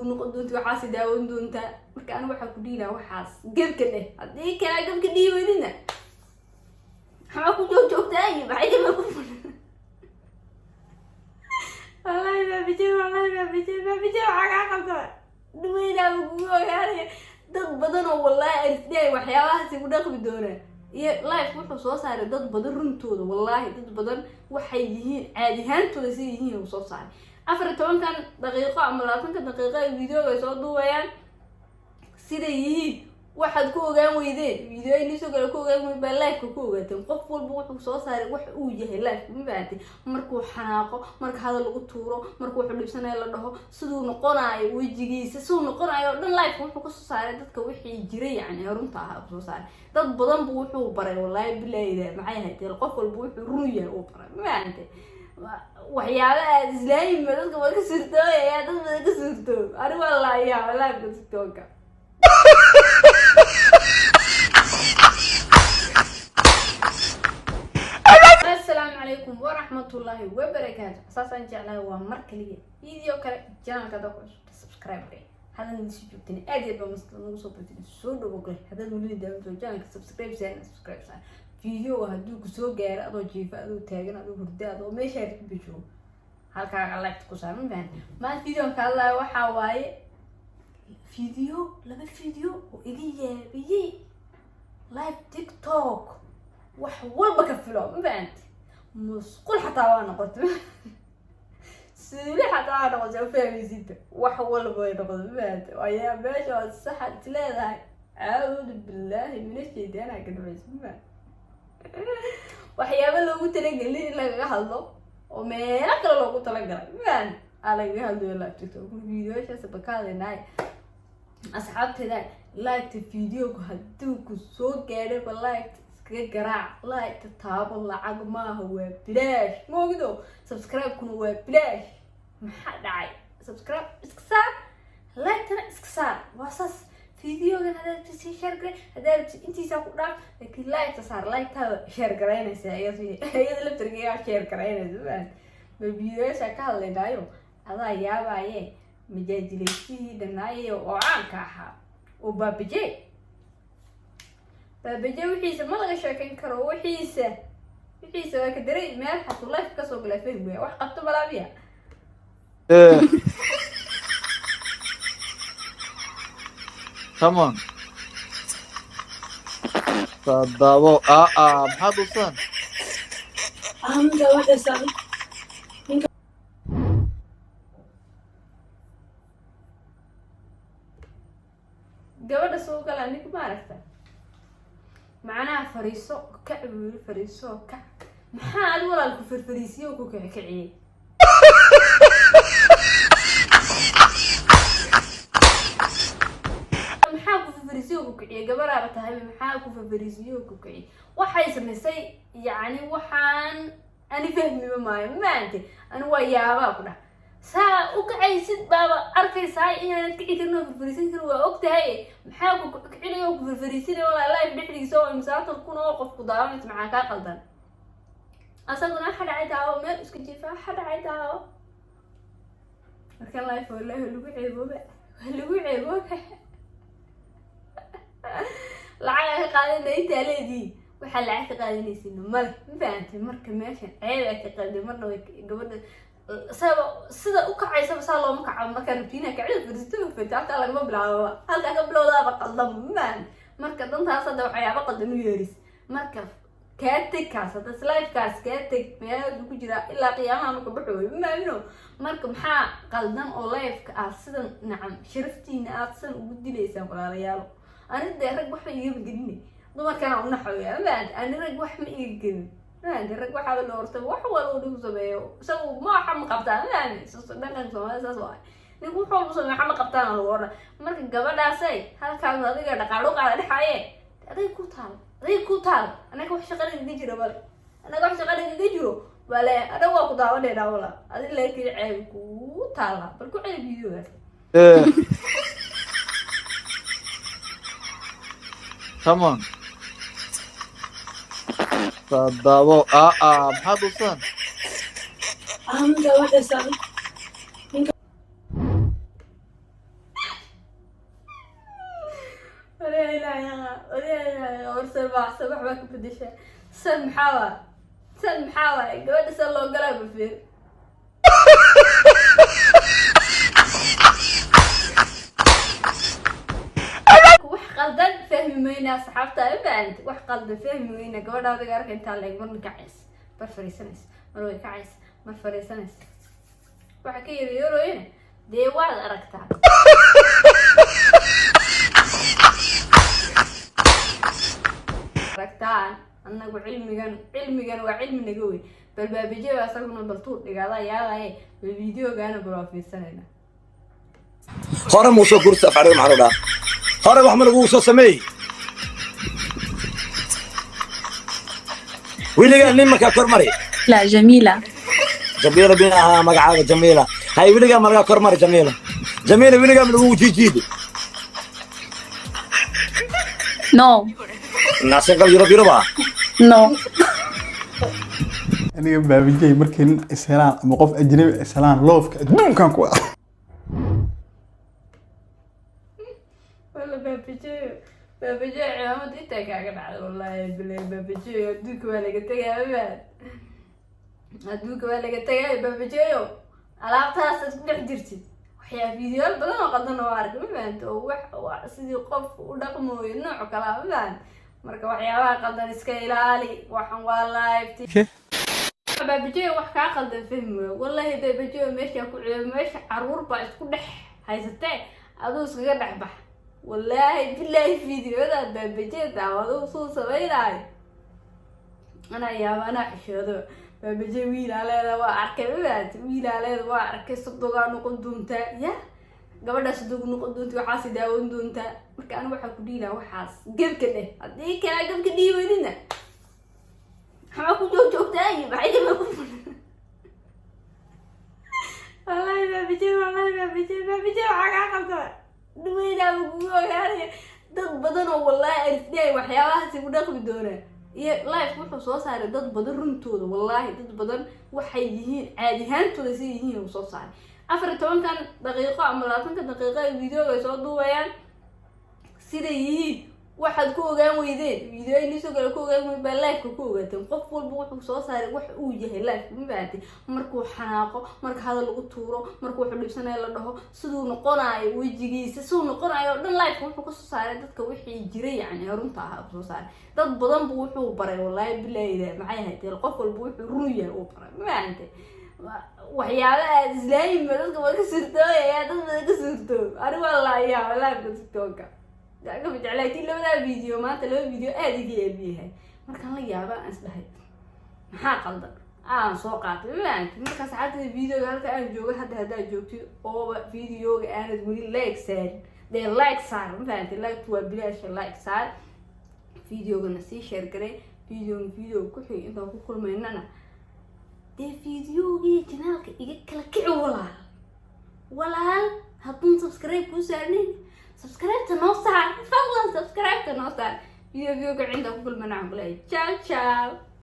noqon doonto waxaas daawan doonta marka anigu waxa ku dhiilaa waxaas geebka leh hadii kala geebka dhiibanina waxa ku joogtaa maxay ka ku wallahi ma bijir waxa qabta duwayna ugu ogaanay dad badan oo wallahi arday waxyaabahaas ugu dhaqmi doonaa iyo live wuxuu soo saaray dad badan runtooda wallahi dad badan waxay yihiin caadi ahaantooda si yihiin uu soo saaray 14 daqiiqo ama 20 daqiiqo ay videoga soo duubayaan sida yihiin waxaad ku ogaan weydeen video ay soo gal ku ogaan weyd ba live ku ogaateen qof walba wuxuu soo saaray wax uu yahay live ma baatay markuu xanaaqo marka hadal lagu tuuro markuu wuxuu dhibsanay la dhaho sidoo noqonayo wajigiisa sidoo noqonayo dhan live wuxuu ku soo saaray dadka wixii jiray yani runta ah ku soo saaray dad badan buu wuxuu baray wallahi billahi maxay haytay qof walba wuxuu run yahay oo baray ma baatay waxyaabaha islaamii dadka waa ka sirtoo dad badan ka sirtoo ari wallahi ya wallahi ka sirtooka السلام عليكم ورحمة الله وبركاته. أساساً جعلها ومركلية فيديو كلا جانا كذا كويس سبسكرايب لي هذا اللي نسيبتني أدي بمستند صوبتني سود بقول هذا اللي دام جانا سبسكرايب سين سبسكرايب سين فيديو هدوك سو جار أدو جيفا أدو تاجنا أدو هردا أدو ما يشارك بيشوف هالكا على تكوسان من ما الفيديو كلا وحواي فيديو لما فيديو وإليه بيجي لايف تيك توك وحول بكفلو ما بنت مسقول حتى وانا قلت سيري حتى انا قلت فاهمي زيد وحول بين قلت بنت ويا باشا الصحة ثلاثة أعوذ بالله من الشيطان كده بس وحيابا لو قلت لك اللي لك هالله وما نقل لو قلت لك من على هالله لا تكتب فيديو ايش سبكالي ناي أصحابتي ده لايك الفيديو هدوك سو قاعدة بلايك قراع لايك تتابع لعق ما هو بلاش مو كده سبسكرايب كون هو بلاش ما حد عاي سبسكرايب اسكسار لايك ترى اسكسار واساس فيديو كان هذا تسي شير هذا انتي ساقطه لكن لايك تصار لايك تا شير قراينه هي اللي بترجع شير قراينه زمان بالفيديو شكل اللي دايو هذا يا باي مجاجلتي دناي وعانك اها وبابجي بابجي وحيسه ما لغا شاكين كرو وحيسه وكدري مeel xat live ka soo galay Facebook wax qabto balaabiya Tamam. Sadabo maxaad u san gabadha saabi gabadha soo galay anigu ma aragta macnaha fariiso ka ciwiri fariiso ka maxaa adigu walaalku farfariisiyo ku kiciyay maxaa ku farfariisiyo ku kiciyay gabadha tahay maxaa ku farfariisiyo ku kiciyay waxay samaysay yani waxaan ani fahmi ma maayo maanta ani waa yaaba ku dhax saa u kacaysid baaba arkaysaa inaad kici karno farfariisin karo waa ogtahay maxaa ku kicinayo ku farfariisin wala live dhixdiisa oo imsaato kun oo qof ku daawanay maxaa ka qaldan asaguna waxa dhacay daawo meel isku jiifa waxa dhacay daawo marka live wallahi lagu ceebooba lacag qaadanay inta leedii waxa lacag qaadanaysiin mal ma fahamtay marka meeshan ceeb ay ka qaldan marna way gabadha sida u kacaysa baa loo kaco marka rutiina kacay fariisto fataata laga bilaabo halka ka bilowda qaldan marka dantaas hada waxyaabo qaldan u yeeris marka kaatikaas hada slide kaas kaatig meel ku jira ilaa qiyaamaha marka baxooyo maayno marka maxaa qaldan oo live ka sidan nacam sharaftiina aadsan ugu dilaysan walaalayaal anida rag wax iga gelin dumarkana u naxooyo aan rag wax ma iga gelin أنا رج واحد اللي ورثه واحد ولا ودي زبايو سو ما حم قبطان يعني دقن سوما ساس واي نقول حول سو حم قبطان اللي ورا مرك gabadhaasay halkaan adiga dhaqaalo qaada dhaxaye aday ku taal anaga wax shaqada idin jiro wala adag waa ku daawadeena wala adii leeyahay ceeb ku taala bal ku ceeb video Tamam. Sadabo maxaad u san gabadha saabi ولينا ورسل بعض صباح ما كنت بديش سلم حاوى قبل سلو قلب فيه wax qaldan fahmi mayna asxaabta ibaan wax qaldan fahmi mayna gabadhaada gaarka inta la eeg marna kacays bar fariisanays mar way kacays mar fariisanays waxa ka yirooyeen dee waad aragtaa aragtaan annagu cilmigan waa cilmi naga weyn bal baabijeeyo asaguna bal tuu dhigaada yaadaye bal videogaana bal fiirsanayna hore muusoo gurta fadhiga maxaa dhaa hore wax ma lagu soo sameeyay wiliga nimanka kormari لا جميلة جميلة بينها مقعدة جميلة هاي wiliga marka kormari جميلة wiliga ma lagu jijiido نو naasaqal yurba نو aniga baabijay markii nin islaan ama qof ajnabi islaan loofka adduunkan ku ah والله بابجي عمود انت كاغا على والله بلا بابجي ادوك ولا قتاغا بابا ادوك ولا قتاغا بابجي alaabtaas isku dhex jirtid waxyaa fiidiyool badan oo qaldan oo arag ma fahanto oo wax sidii qof u dhaqmooyo nooc kala ma fahan marka waxyaabaha qaldan iska ilaali waxan waa live baabijeey wax ka qaldan fahmo wallahi baabijeey meesha ku meesha caruur baa isku dhex haysatay adoo iskaga dhex bax wallahi billahi fiidiyooda baabijeey daawado soo sameeyay ana yaabana xishoodo baabijeey wiilaleeda waa arkay wiilaleeda waa arkay sadoga noqon doonta ya gabadha sadoga noqon doonta waxa si daawan doonta marka anigu waxa ku dhiilaa waxaas gebka leh hadii kala gebka dhiiweynina waxa ku joogtay maxay ma ku wallahi baabijeey waxa qaldan duwayna ugu ogaanay dad badan oo wallahi arifday waxyaabahaas ugu dhaqmi doonaa iyo live wuxuu soo saaray dad badan runtooda wallahi dad badan waxay yihiin caadi ahaantooda si yihiin uu soo saaray 14 daqiiqo ama 20 daqiiqo ee videoga ay soo duubayaan sida yihiin waxaad ku ogaan weydeen video ay soo gal ku ogaan weydeen live ku ogaateen qof walba wuxuu soo saaray wax uu yahay live ma baatay markuu xanaaqo marka hadal lagu tuuro markuu wax dhibsanay la dhaho sidoo noqonayo wajigiisa sidoo noqonayo dhan live wuxuu ku soo saaray dadka wixii jiray yani runta ah soo saaray dad badan buu wuxuu baray wallahi billahi maxay haytay qof walba wuxuu run yahay oo baray ma baatay waxyaabaha islaamka dadka waa ka sirtoo ya dad ka sirtoo ari wallahi ya wallahi ka sirtooka daga bijaclaytii labada video maanta laba video aad iga yaabiyay markaan la yaaba aan isdhahay maxaa qaldan aan soo qaatay marka saacadda video halka aan joogo hadda joogtay oo videoga aan wali like saar ma fahanteen like waa bilaash like saar videoga na sii share garay video ku xig inta ku kulmaynana videoga channelka iga kala kici walaal haddii subscribe ku saarneen subscribe to no star. Follow subscribe to no star. Video عندك كل منعم. Ciao ciao.